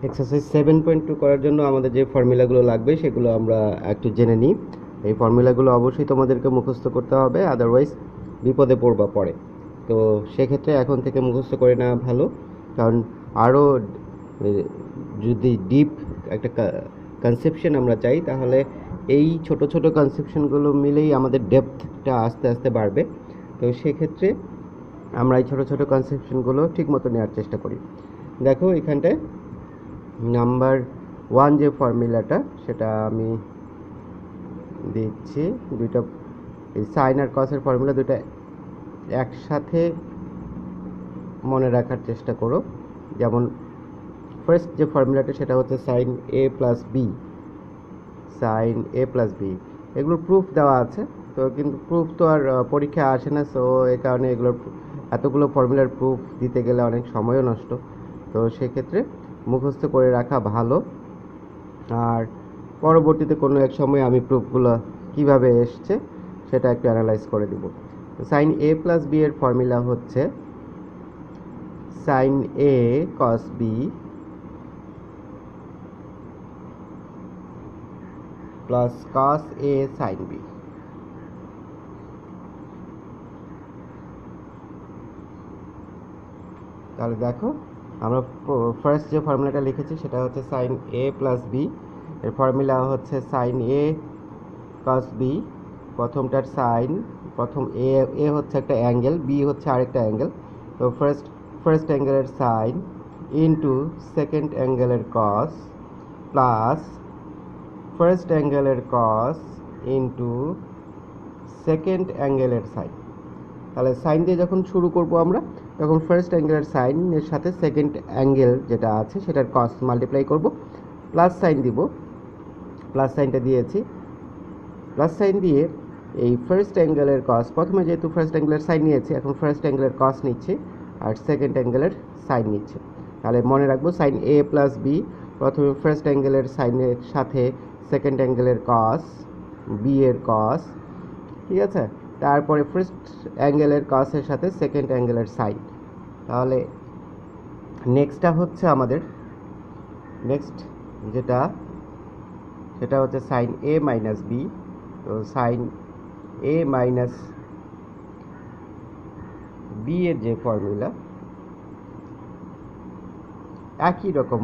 Exercise 7.2 করার জন্য আমাদের যে ফর্মুলাগুলো লাগবে সেগুলো আমরা একটু জেনে নিই। এই ফর্মুলাগুলো অবশ্যই তোমাদেরকে মুখস্থ করতে হবে, আদারওয়াইজ বিপদে পড়বা পরে। তো সেক্ষেত্রে এখন থেকে মুখস্থ করে নেওয়া ভালো, কারণ আরও যদি ডিপ একটা কনসেপশন আমরা চাই, তাহলে এই ছোট ছোট কনসেপশনগুলো মিলেই আমাদের ডেপথটা আস্তে আস্তে বাড়বে। তো সেক্ষেত্রে আমরা এই ছোট ছোট কনসেপশনগুলো ঠিক মতো নেওয়ার চেষ্টা করি। দেখো এখানটায় নাম্বার 1 যে ফর্মুলাটা সেটা আমি দিচ্ছি। দুইটা এই সাইন আর কসের ফর্মুলা দুটো একসাথে মনে রাখার চেষ্টা করো। যেমন ফার্স্ট যে ফর্মুলাটা সেটা হচ্ছে সাইন এ প্লাস বি, সাইন এ প্লাস বি। এগুলোর প্রুফ দেওয়া আছে, তো কিন্তু প্রুফ তো আর পরীক্ষায় আসে না, সো এই কারণে এগুলোর এতগুলো ফর্মুলার প্রুফ দিতে গেলে অনেক সময়ও নষ্ট। তো সেক্ষেত্রে মুখস্থ করে রাখা ভালো, আর পরবর্তীতে কোনো এক সময় আমি প্রুফগুলো কিভাবে এসছে সেটা একটু অ্যানালাইজ করে দিব। সাইন এ প্লাস বি এর ফর্মুলা হচ্ছে সাইন এ কস বি প্লাস কস এ সাইন বি। তাহলে দেখো আমরা ফার্স্ট যে ফর্মুলাটা লিখেছি সেটা হচ্ছে সাইন এ প্লাস বি, এর ফর্মুলা হচ্ছে সাইন এ কস বি। প্রথমটার সাইন, প্রথম এ হচ্ছে একটা অ্যাঙ্গেল, বি হচ্ছে আরেকটা অ্যাঙ্গেল। তো ফার্স্ট অ্যাঙ্গেলের সাইন ইন্টু সেকেন্ড অ্যাঙ্গেলের কস প্লাস ফার্স্ট অ্যাঙ্গেলের কস ইন্টু সেকেন্ড অ্যাঙ্গেলের সাইন। তাহলে সাইন দিয়ে যখন শুরু করব আমরা, তখন ফার্স্ট অ্যাঙ্গেলের সাইনের সাথে সেকেন্ড অ্যাঙ্গেল যেটা আছে সেটার কস মাল্টিপ্লাই করব, প্লাস সাইন দিব। প্লাস সাইনটা দিয়েছি, প্লাস সাইন দিয়ে এই ফার্স্ট অ্যাঙ্গেলের কস, প্রথমে যেহেতু ফার্স্ট অ্যাঙ্গেলের সাইন নিয়েছি, এখন ফার্স্ট অ্যাঙ্গেলের কস নিচ্ছে আর সেকেন্ড অ্যাঙ্গেলের সাইন নিচ্ছে। তাহলে মনে রাখবো সাইন এ প্লাস বি, প্রথমে ফার্স্ট অ্যাঙ্গেলের সাইনের সাথে সেকেন্ড অ্যাঙ্গেলের কস, বি এর কস, ঠিক আছে। তারপরে ফার্স্ট অ্যাঙ্গেলের কসের সাথে সেকেন্ড অ্যাঙ্গেলের সাইন। তাহলে নেক্সটটা হচ্ছে আমাদের নেক্সট যেটা সেটা হচ্ছে সাইন এ মাইনাস বি। তো সাইন এ মাইনাস বি এর যে ফর্মুলা, একই রকম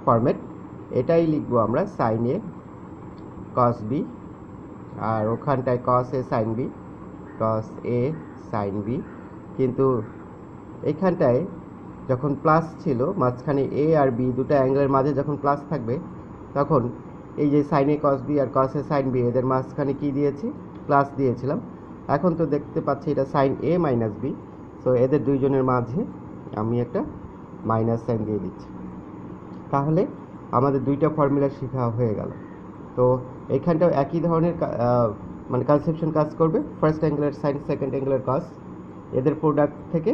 ফরম্যাট, এটাই লিখবো আমরা সাইন এ কস বি, আর ওখানটায় কস এ সাইন বি, কস এ সাইন বি। কিন্তু এইখানটায় যখন প্লাস ছিল, মাঝখানে এ আর বি দুটো অ্যাঙ্গেলের মাঝে যখন প্লাস থাকবে, তখন এই যে সাইন এ কস বি আর কস এ সাইন বি, এদের মাঝখানে কি দিয়েছি? প্লাস দিয়েছিলাম। এখন তো দেখতে পাচ্ছি এটা সাইন এ মাইনাস বি, সো এদের দুইজনের মাঝে আমি একটা মাইনাস সাইন দিয়ে দিচ্ছি। তাহলে আমাদের দুইটা ফর্মুলা শেখা হয়ে গেল। তো এইখানটাও একই ধরনের মানে কনসেপশন কাজ করবে। ফার্স্ট অ্যাঙ্গেলের সাইন, সেকেন্ড অ্যাঙ্গেলের কস, এদের প্রোডাক্ট থেকে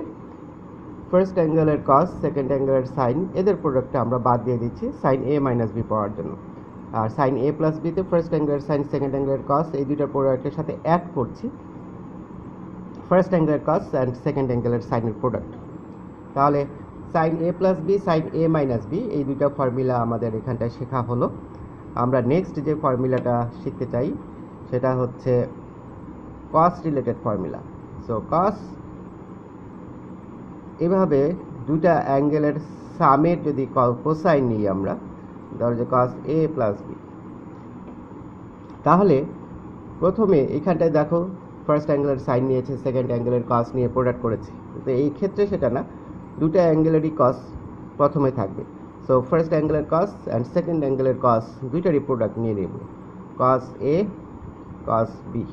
ফার্স্ট অ্যাঙ্গেলের কস, সেকেন্ড অ্যাঙ্গেলের সাইন, এদের প্রোডাক্টটা আমরা বাদ দিয়ে দিচ্ছি সাইন এ মাইনাস বি পাওয়ার জন্য। আর সাইন এ প্লাস বিতে ফার্স্ট অ্যাঙ্গেলের সাইন, সেকেন্ড অ্যাঙ্গেলের কস, এই দুইটা প্রোডাক্টের সাথে অ্যাড করছি ফার্স্ট অ্যাঙ্গেলের কস অ্যান্ড সেকেন্ড অ্যাঙ্গেলের সাইনের প্রোডাক্ট। তাহলে সাইন এ প্লাস বি, সাইন এ মাইনাস বি, এই দুইটা ফর্মুলা আমাদের এখানটায় শেখা হলো। আমরা নেক্সট যে ফর্মুলাটা শিখতে চাই সেটা হচ্ছে কস রিলেটেড ফর্মুলা। সো কস, এভাবে দুইটা অ্যাঙ্গেলের সামের যদি কোসাইন নিই আমরা, ধরো যে কস এ প্লাস বি, তাহলে প্রথমে এখানটায় দেখো ফার্স্ট অ্যাঙ্গেলের সাইন নিয়েছে, সেকেন্ড অ্যাঙ্গেলের কস নিয়ে প্রোডাক্ট করেছে। তো এই ক্ষেত্রে সেটা না, দুটো অ্যাঙ্গেলেরই কস প্রথমে থাকবে। সো ফার্স্ট অ্যাঙ্গেলের কস অ্যান্ড সেকেন্ড অ্যাঙ্গেলের কস দুইটারই প্রোডাক্ট নিয়ে নেব, cos A cos B.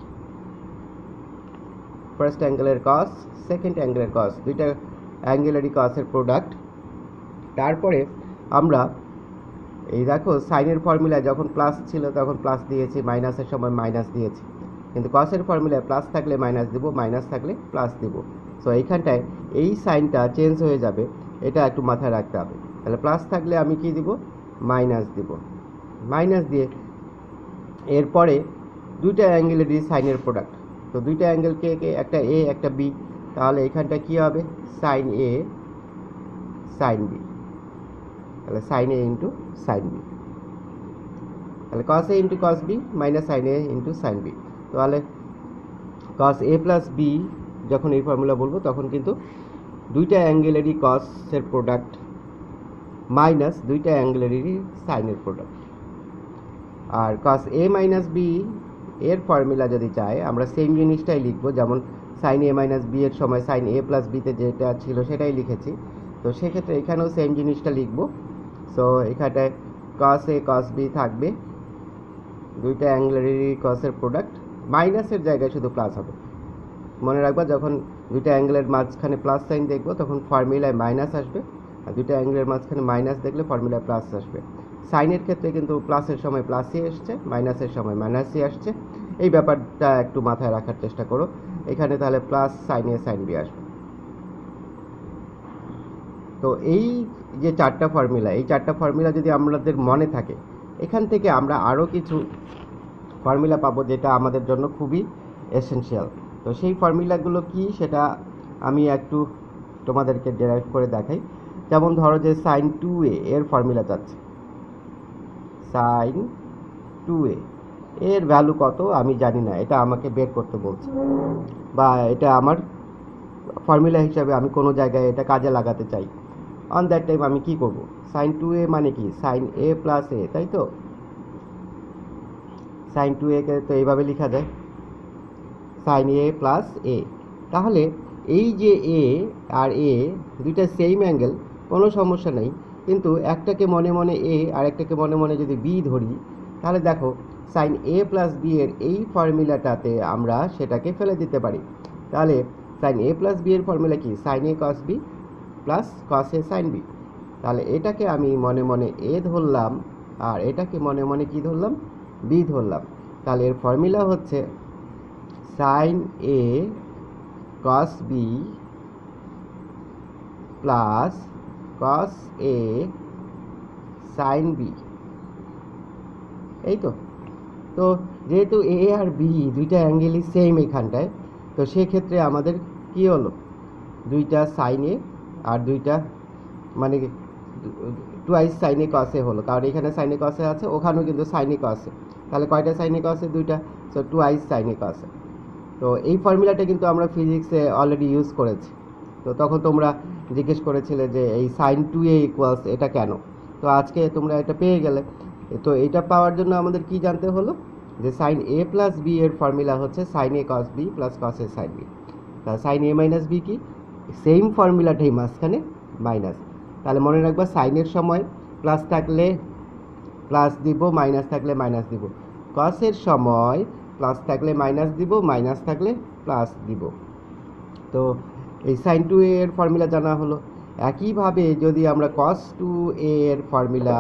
First অ্যাঙ্গেলের কস, সেকেন্ড অ্যাঙ্গেলের কস, দুইটা অ্যাঙ্গেলেরই কসের প্রোডাক্ট। তারপরে আমরা এই দেখো সাইনের ফর্মুলায় যখন প্লাস ছিল তখন প্লাস দিয়েছি, মাইনাসের সময় মাইনাস দিয়েছি, কিন্তু কসের ফর্মুলায় প্লাস থাকলে মাইনাস দিব, মাইনাস থাকলে প্লাস দিব। সো এইখানটায় এই সাইনটা চেঞ্জ হয়ে যাবে, এটা একটু মাথায় রাখতে হবে। তাহলে প্লাস থাকলে আমি কি দিব? মাইনাস দিব। মাইনাস দিয়ে এরপরে দুইটা অ্যাঙ্গেলেরই সাইনের প্রোডাক্ট, তো দুইটা অ্যাঙ্গেল কে কে, একটা এ একটা বি, তাহলে এখানটা কি হবে? Sine A sine B. তাহলে sine A into sine B, তাহলে cos A into cos B minus sine A into sine B. তাহলে কস এ প্লাস বি যখন এই ফর্মুলা বলবো তখন কিন্তু দুইটা অ্যাঙ্গেলেরই কসের প্রোডাক্ট মাইনাস দুইটা অ্যাঙ্গেলেরই সাইনের প্রোডাক্ট। আর কস এ মাইনাস বি এর ফর্মুলা যদি চাই আমরা সেম জিনিসটাই লিখবো, যেমন সাইন এ মাইনাস বি এর সময় সাইন এ প্লাস বিতে যেটা ছিল সেটাই লিখেছি, তো সেক্ষেত্রে এখানেও সেম জিনিসটা লিখবো। সো এখানটায় কস এ কস বি থাকবে, দুইটা অ্যাঙ্গেলেরই কসের প্রোডাক্ট, মাইনাসের জায়গায় শুধু প্লাস হবে। মনে রাখবা যখন দুইটা অ্যাঙ্গেলের মাঝখানে প্লাস সাইন দেখবো তখন ফর্মুলায় মাইনাস আসবে, আর দুইটা অ্যাঙ্গেলের মাঝখানে মাইনাস দেখলে ফর্মুলায় প্লাস আসবে। সাইনের ক্ষেত্রে কিন্তু প্লাসের সময় প্লাসই আসছে, মাইনাসের সময় মাইনাসই আসছে, এই ব্যাপারটা একটু মাথায় রাখার চেষ্টা করো। এখানে তাহলে plus sign A sine B আসবে। তো এই যে চারটা ফর্মুলা, এই চারটা ফর্মুলা যদি আমাদের মনে থাকে, এখান থেকে আমরা আরও কিছু ফর্মুলা পাবো যেটা আমাদের জন্য খুবই এসেনশিয়াল। তো সেই ফর্মুলাগুলো কি সেটা আমি একটু তোমাদেরকে ডেরাইভ করে দেখাই। যেমন ধরো যে সাইন 2a এর ফর্মুলা চাচ্ছে, সাইন 2a এর ভ্যালু কত আমি জানি না, এটা আমাকে বের করতে বলছে, বা এটা আমার ফর্মুলা হিসাবে আমি কোনো জায়গায় এটা কাজে লাগাতে চাই। অন দ্যাট টাইম আমি কি করব, সাইন 2a মানে কি সাইন এ প্লাস এ, তাই তো সাইন 2a কে তো এইভাবে লেখা যায় সাইন এ প্লাস এ। তাহলে এই যে এ আর এ দুইটা সেম অ্যাঙ্গেল, কোনো সমস্যা নেই, কিন্তু একটাকে মনে মনে এ আর একটাকে মনে মনে যদি বি ধরি, তাহলে দেখো সাইন এ প্লাস বি এর এই ফর্মুলাটাতে আমরা সেটাকে ফেলে দিতে পারি। তাহলে সাইন এ প্লাস বি এর ফর্মুলা কি সাইন এ কস বি প্লাস কস এ সাইন বি। তাহলে এটাকে আমি মনে মনে এ ধরলাম আর এটাকে মনে মনে কি ধরলাম, বি ধরলাম। তাহলে এর ফর্মুলা হচ্ছে সাইন এ কস বি প্লাস কস এ সাইন বি, এই তো। তো যেহেতু এ আর বি দুইটা অ্যাঙ্গেলই সেম এখানটায়, তো সেক্ষেত্রে আমাদের কি হলো, দুইটা সাইন এ আর দুইটা মানে টুয়াইস সাইন এ কসে হলো, কারণ এখানে সাইন এ কসে আছে, ওখানেও কিন্তু সাইন এ কসে, তাহলে কয়টা সাইন এ কসে, দুইটা, সো টুয়াইস সাইন এ কসে। তো এই ফর্মুলাটা কিন্তু আমরা ফিজিক্সে অলরেডি ইউজ করেছি। তো তখন তোমরা জিজ্ঞেস করেছিলে যে এই সাইন 2a ইকুয়ালস এটা কেন, তো আজকে তোমরা এটা পেয়ে গেলে। তো এটা পাওয়ার জন্য আমাদের কি জানতে হলো, যে সাইন এ প্লাস বি এর ফর্মুলা হচ্ছে সাইন এ কস বি প্লাস কস এ সাইন বি। তাহলে সাইন এ মাইনাস বি কি, সেম ফর্মুলাটাই মাঝখানে মাইনাস। তাহলে মনে রাখবা সাইনের সময় প্লাস থাকলে প্লাস দিব, মাইনাস থাকলে মাইনাস দিব। কসের সময় প্লাস থাকলে মাইনাস দিব, মাইনাস থাকলে প্লাস দিব। তো এই সাইন 2a এর ফর্মুলা জানা হলো। একইভাবে যদি আমরা কস 2a এর ফর্মুলা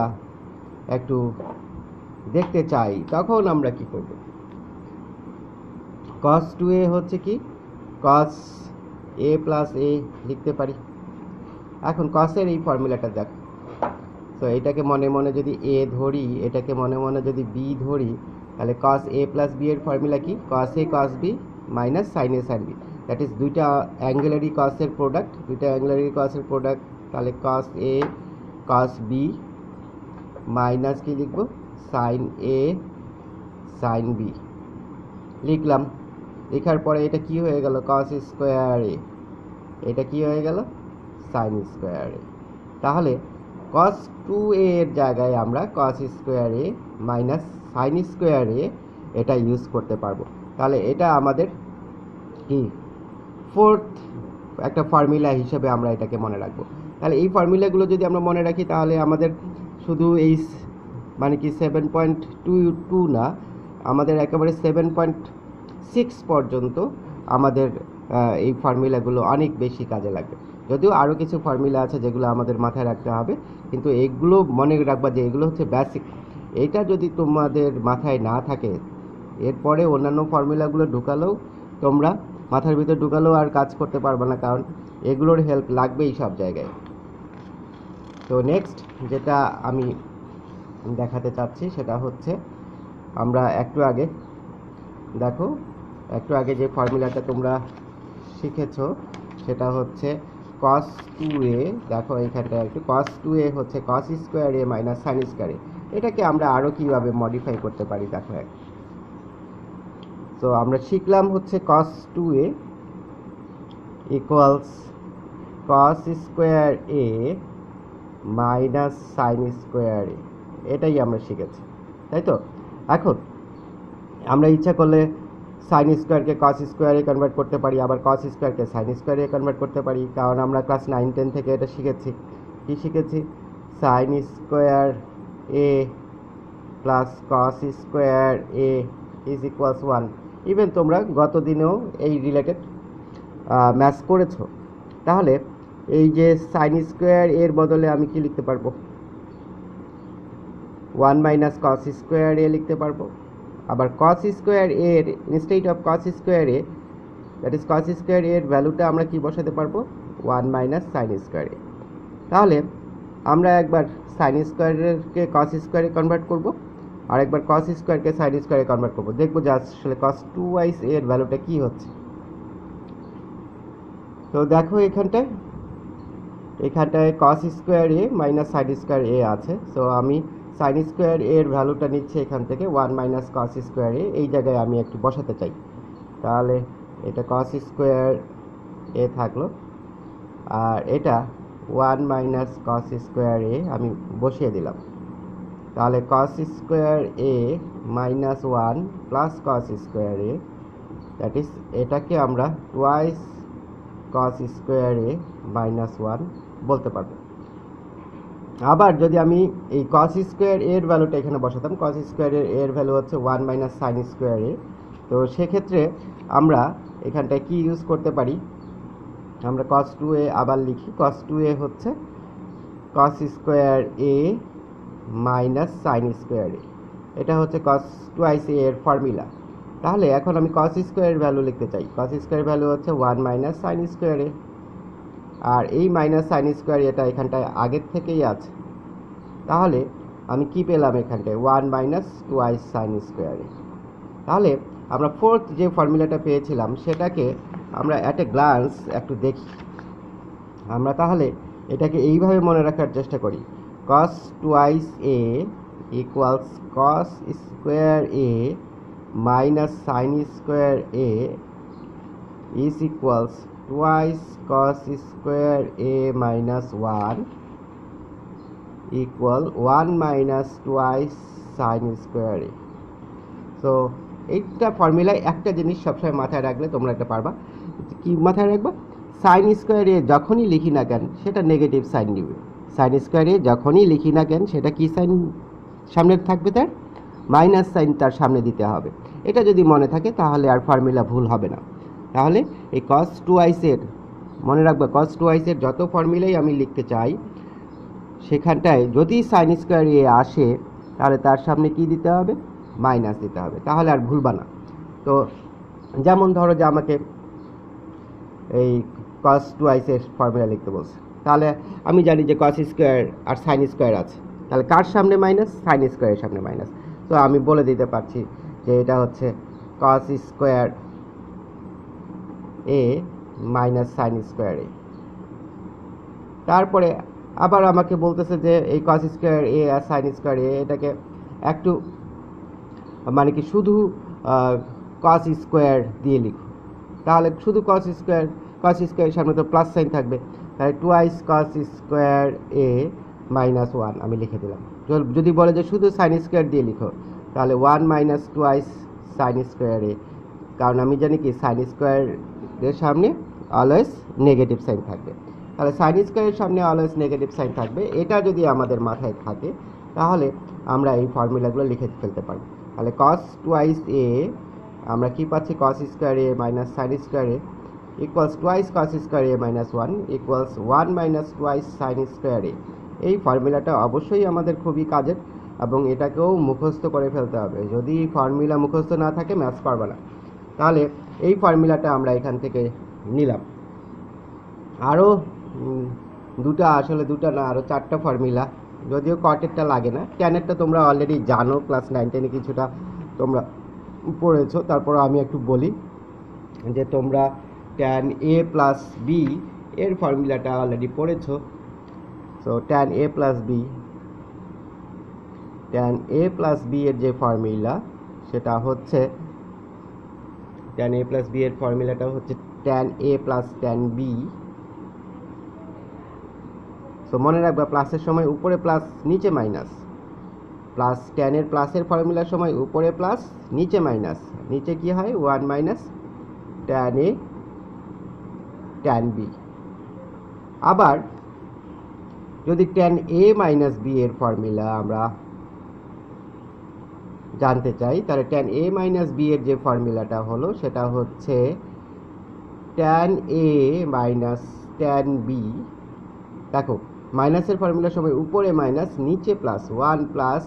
একটু দেখতে চাই তখন আমরা কি করব, কস 2a হচ্ছে কি কস এ প্লাস এ লিখতে পারি। এখন কসের এই ফর্মুলাটা দেখ, তো এটাকে মনে মনে যদি এ ধরি, এটাকে মনে মনে যদি বি ধরি, তাহলে কস এ প্লাস বি এর ফর্মুলা কি cos A cos B minus sine A sine B, that is দুইটা অ্যাঙ্গেলেরই কসের প্রোডাক্ট, দুইটা অ্যাঙ্গেলেরই কসের প্রোডাক্ট। তাহলে cos A cos B minus কি লিখবো সাইন এ সাইন বি লিখলাম। লেখার পরে এটা কি হয়ে গেল কস স্কোয়ার এ, এটা কি হয়ে গেল সাইন স্কোয়ার এ। তাহলে কস 2a এর জায়গায় আমরা কস square A minus sine square এ এটা ইউজ করতে পারবো। তাহলে এটা আমাদের কি ফোর্থ একটা ফর্মুলা হিসেবে আমরা এটাকে মনে রাখবো। তাহলে এই ফর্মুলাগুলো যদি আমরা মনে রাখি তাহলে আমাদের শুধু এই মানে কি 7.22 না, আমাদের একেবারে 7.6 পর্যন্ত আমাদের এই ফর্মুলাগুলো অনেক বেশি কাজে লাগবে। যদিও আরও কিছু ফর্মুলা আছে যেগুলো আমাদের মাথায় রাখতে হবে, কিন্তু এগুলো মনে রাখবা যে এগুলো হচ্ছে বেসিক। এটা যদি তোমাদের মাথায় না থাকে, এরপরে অন্যান্য ফর্মুলাগুলো ঢুকালেও তোমরা মাথার ভিতর ঢুকালেও আর কাজ করতে পারবে না, কারণ এগুলোর হেল্প লাগবেই সব জায়গায়। তো নেক্সট যেটা আমি দেখাতে চাচ্ছি সেটা হচ্ছে আমরা একটু আগে দেখো, একটু আগে যে ফর্মুলাটা তোমরা শিখেছো সেটা হচ্ছে কস টু এ, দেখো এইখানটা একটু কস টু এ হচ্ছে কস square A minus sine square এ। এটাকে আমরা আরও কীভাবে মডিফাই করতে পারি দেখো। তো আমরা শিখলাম হচ্ছে কস two A equals cos square A minus sine square এ, এটাই আমরা শিখেছি, তাই তো। এখন আমরা ইচ্ছা করলে সাইন স্কোয়ারকে কস স্কোয়ারে কনভার্ট করতে পারি, আবার কস স্কোয়ারকে সাইন স্কোয়ারে কনভার্ট করতে পারি, কারণ আমরা ক্লাস 9-10 থেকে এটা শিখেছি। কি শিখেছি? Sign square A plus cos square A is equals 1। Even তোমরা গত দিনেও এই রিলেটেড ম্যাথ করেছো। তাহলে এই যে সাইন স্কোয়ার এর বদলে আমি কি লিখতে পারবো? 1 মাইনাস কস স্কোয়ার এ লিখতে পারবো। আবার কস স্কোয়ার এর instead of cos square A, that is cos square এর ভ্যালুটা আমরা কি বসাতে পারবো? 1 মাইনাস সাইন স্কোয়ার এ। তাহলে আমরা একবার সাইন স্কোয়ারকে কস স্কোয়ারে কনভার্ট করব, আর একবার কস স্কোয়ারকে সাইন স্কোয়ারে কনভার্ট করবো, দেখবো যে আসলে কস 2y এর ভ্যালুটা কি হচ্ছে। তো দেখো এখানটায় কস square A minus sine square এ আছে। সো আমি সাইন স্কোয়ার এর ভ্যালুটা নিচ্ছি এখান থেকে 1 মাইনাস কস স্কোয়ার এ, এই জায়গায় আমি একটু বসাতে চাই। তাহলে এটা কস স্কোয়ার এ থাকলো, আর এটা 1 মাইনাস কস স্কোয়ার এ আমি বসিয়ে দিলাম। তাহলে কস square A minus 1 plus cos square A, that is এটাকে আমরা twice cos square A minus 1 বলতে পারবো। আবার যদি আমি এই কস স্কোয়ার এর ভ্যালুটা এখানে বসাতাম, কস স্কোয়ার এর ভ্যালু হচ্ছে 1 মাইনাস সাইন স্কোয়ার এ, তো সেক্ষেত্রে আমরা এখানটায় কি ইউজ করতে পারি? আমরা কস টু এ আবার লিখি, কস টু এ হচ্ছে কস square A minus sine square এ, এটা হচ্ছে কস টুয়াইস এ এর ফর্মুলা। তাহলে এখন আমি কস স্কোয়ার ভ্যালু লিখতে চাই, কস স্কোয়ার ভ্যালু হচ্ছে 1 মাইনাস সাইন স্কোয়ার এ, আর এই মাইনাস সাইন স্কোয়ার এটা এখানটায় আগের থেকেই আছে। তাহলে আমি কি পেলাম এখানটায়? 1 মাইনাস টুয়াইস সাইন স্কোয়ার এ। তাহলে আমরা ফোর্থ যে ফর্মুলাটা পেয়েছিলাম সেটাকে আমরা অ্যাট এ গ্লান্স একটু দেখি। আমরা তাহলে এটাকে এইভাবে মনে রাখার চেষ্টা করি, cos twice A equals cos square A minus sine square A is equals twice cos square A minus 1 equal 1 minus twice sine square A. So এইটা ফর্মুলায় একটা জিনিস সবসময় মাথায় রাখলে তোমরা এটা পারবা। কি মাথায় রাখবা? সাইন স্কোয়ার এ যখনই লিখি না কেন সেটা নেগেটিভ সাইন দিবে। সাইন স্কোয়ার এ যখনই লিখি না কেন সেটা কি সাইন সামনে থাকবে? তার মাইনাস সাইন তার সামনে দিতে হবে। এটা যদি মনে থাকে তাহলে আর ফর্মুলা ভুল হবে না। তাহলে এই কস টুয়াইস এর মনে রাখবে, কস টুয়াইস এর যত ফর্মুলাই আমি লিখতে চাই সেখানটায় যদি সাইন স্কোয়ার এ আসে তাহলে তার সামনে কি দিতে হবে? মাইনাস দিতে হবে, তাহলে আর ভুলবা না। তো যেমন ধরো যে আমাকে এই কস টুয়াইস এর ফর্মুলা লিখতে বলছে, তাহলে আমি জানি যে কস স্কোয়ার আর সাইন স্কোয়ার আছে, তাহলে কার সামনে মাইনাস? সাইন স্কোয়ারের সামনে মাইনাস। তো আমি বলে দিতে পারছি যে এটা হচ্ছে কস square A minus sine square এ। তারপরে আবার আমাকে বলতেছে যে এই কস স্কোয়ার এ আর সাইন স্কোয়ার এ এটাকে একটু মানে কি শুধু কস স্কোয়ার দিয়ে লিখো। তাহলে শুধু কস স্কোয়ারের সামনে তো প্লাস সাইন থাকবে, তাহলে twice cos square A minus 1 আমি লিখে দিলাম। যদি বলে যে শুধু সাইন স্কোয়ার দিয়ে লিখো তাহলে 1 মাইনাস টুয়াইস সাইন স্কোয়ার এ, কারণ আমি জানি কি সাইন স্কোয়ারের সামনে অলওয়েজ নেগেটিভ সাইন থাকবে। তাহলে সাইন স্কোয়ারের সামনে অলওয়েজ নেগেটিভ সাইন থাকবে, এটা যদি আমাদের মাথায় থাকে তাহলে আমরা এই ফর্মুলাগুলো লিখে ফেলতে পারবো। তাহলে কস টুয়াইস এ আমরা কি পাচ্ছি? Cos square A minus sine square A equals twice cos square A minus 1 equals 1 minus twice sine square A. এই ফর্মুলাটা অবশ্যই আমাদের খুবই কাজের এবং এটাকেও মুখস্থ করে ফেলতে হবে। যদি ফর্মুলা মুখস্থ না থাকে ম্যাথস পারবে না। তাহলে এই ফর্মুলাটা আমরা এখান থেকে নিলাম। আরও দুটা না আরও 4টা ফর্মুলা, যদিও কটেরটা লাগে না, ট্যানেরটা তোমরা অলরেডি জানো, ক্লাস 9-10 কিছুটা তোমরা পড়েছো। তারপর আমি একটু বলি যে তোমরা ট্যান এ প্লাস বি এর ফর্মুলাটা অলরেডি পড়েছো। So tan a plus b, tan a plus B এর যে ফর্মুলা সেটা হচ্ছে tan a প্লাস বি এর ফর্মুলাটা হচ্ছে tan a plus tan b। So মনে রাখবা প্লাসের সময় উপরে প্লাস নিচে মাইনাস, প্লাস tan এর প্লাসের ফর্মুলার সময় উপরে প্লাস নিচে মাইনাস, নিচে কি হয় 1 minus tan a tan b। আবার যদি tan a মাইনাস b এর ফর্মুলা আমরা জানতে চাই তাহলে tan a মাইনাস b এর যে ফর্মুলাটা হলো সেটা হচ্ছে tan a minus tan b। দেখো মাইনাসের ফর্মুলার সময় উপরে মাইনাস নিচে plus 1 plus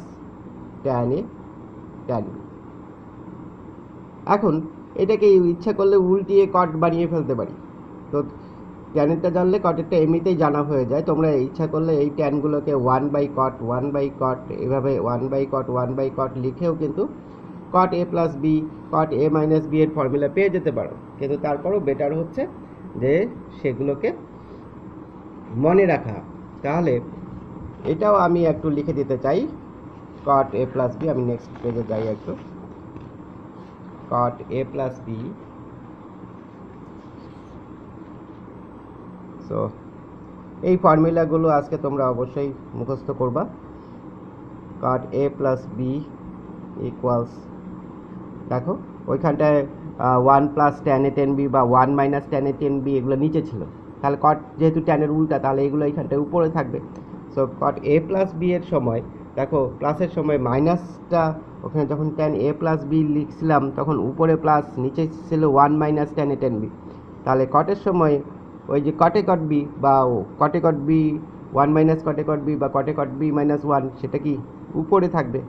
tan a tan b। এখন এটাকে ইচ্ছা করলে উল্টিয়ে কট বানিয়ে ফেলতে পারি। তো ট্যানেরটা জানলে কটেরটা এমনিতেই জানা হয়ে যায়। তোমরা ইচ্ছা করলে এই ট্যানগুলোকে 1 বাই কট 1 বাই কট এভাবে 1 বাই কট 1 বাই কট লিখেও কিন্তু কট এ প্লাস বি কট এ মাইনাস বি এর ফর্মুলা পেয়ে যেতে পারো। কিন্তু তারপরও বেটার হচ্ছে যে সেগুলোকে মনে রাখা। তাহলে এটাও আমি একটু লিখে দিতে চাই কট এ প্লাস বি। আমি নেক্সট পেজে যাই একটু। কট এ প্লাস বি, সো এই ফর্মুলাগুলো আজকে তোমরা অবশ্যই মুখস্থ করবা। কট এ প্লাস বি ইকুয়ালস, দেখো ওইখানটায় 1 প্লাস ট্যান এ টেন বি বা 1 মাইনাস ট্যান এ টেন বি এগুলো নিচে ছিল, তাহলে কট যেহেতু ট্যানের উল্টা তাহলে এগুলো এইখানটায় উপরে থাকবে। সো কট এ প্লাস বি এর সময় দেখো প্লাসের সময় মাইনাসটা ওখানে যখন ট্যান এ প্লাস বি লিখছিলাম তখন উপরে প্লাস নিচে ছিল 1 মাইনাস ট্যান এ টেন বি। তাহলে কটের সময় ওই যে কটে কট বি বা cot A cot B 1 minus cot A cot B বা কটে কট বি মাইনাস 1 সেটা কি উপরে থাকবে।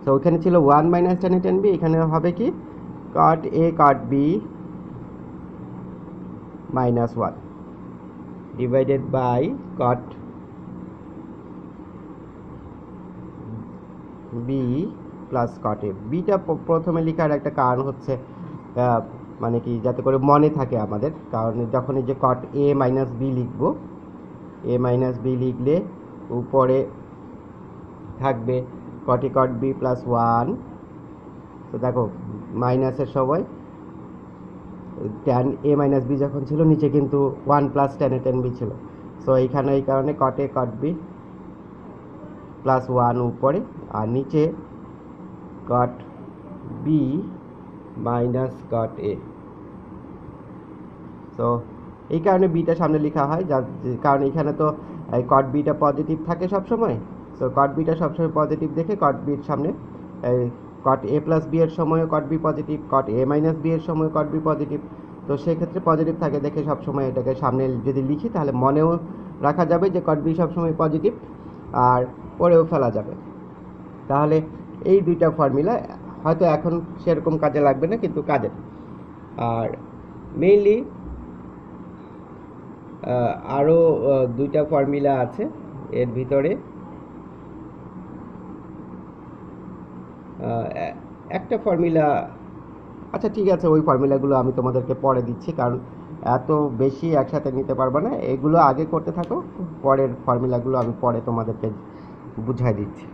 তো ওখানে ছিল 1 মাইনাস ট্যান এ টেন বি, এখানে হবে কি cot A cot B minus 1 divided by cot B plus cot A. বিটা প্রথমে লেখার একটা কারণ হচ্ছে মানে কি যাতে করে মনে থাকে আমাদের, কারণ যখন এই যে কট এ মাইনাস বি লিখবো, এ মাইনাস বি লিখলে উপরে থাকবে কট এ কট বি প্লাস 1। তো দেখো মাইনাসের সময় ট্যান এ মাইনাস বি যখন ছিল নিচে কিন্তু 1 প্লাস ট্যান এ টেন বি ছিল। সো এইখানে এই কারণে কট এ কট বি প্লাস 1 উপরে আর নিচে কট বি মাইনাস কট এ। তো এই কারণে বিটা সামনে লেখা হয়, যার কারণ এখানে তো কট বিটা পজিটিভ থাকে সবসময়। সো কট বিটা সবসময় পজিটিভ দেখে কট বির সামনে কট এ প্লাস বি এর সময়ও কট বি পজিটিভ, কট এ মাইনাস বি এর সময় কট বি পজিটিভ। তো সেক্ষেত্রে পজিটিভ থাকে দেখে সবসময় এটাকে সামনে যদি লিখি তাহলে মনেও রাখা যাবে যে কট বি সবসময় পজিটিভ আর পরেও ফেলা যাবে। তাহলে এই দুইটা ফর্মুলা হয়তো এখন সেরকম কাজে লাগবে না কিন্তু কাজে। আর মেইনলি আরও দুইটা ফর্মুলা আছে এর ভিতরে। একটা ফর্মুলা, আচ্ছা ঠিক আছে ওই ফর্মুলাগুলো আমি তোমাদেরকে পরে দিচ্ছি, কারণ এত বেশি একসাথে নিতে পারবো না। এগুলো আগে করতে থাকো, পরের ফর্মুলাগুলো আমি পরে তোমাদেরকে বুঝাই দিচ্ছি।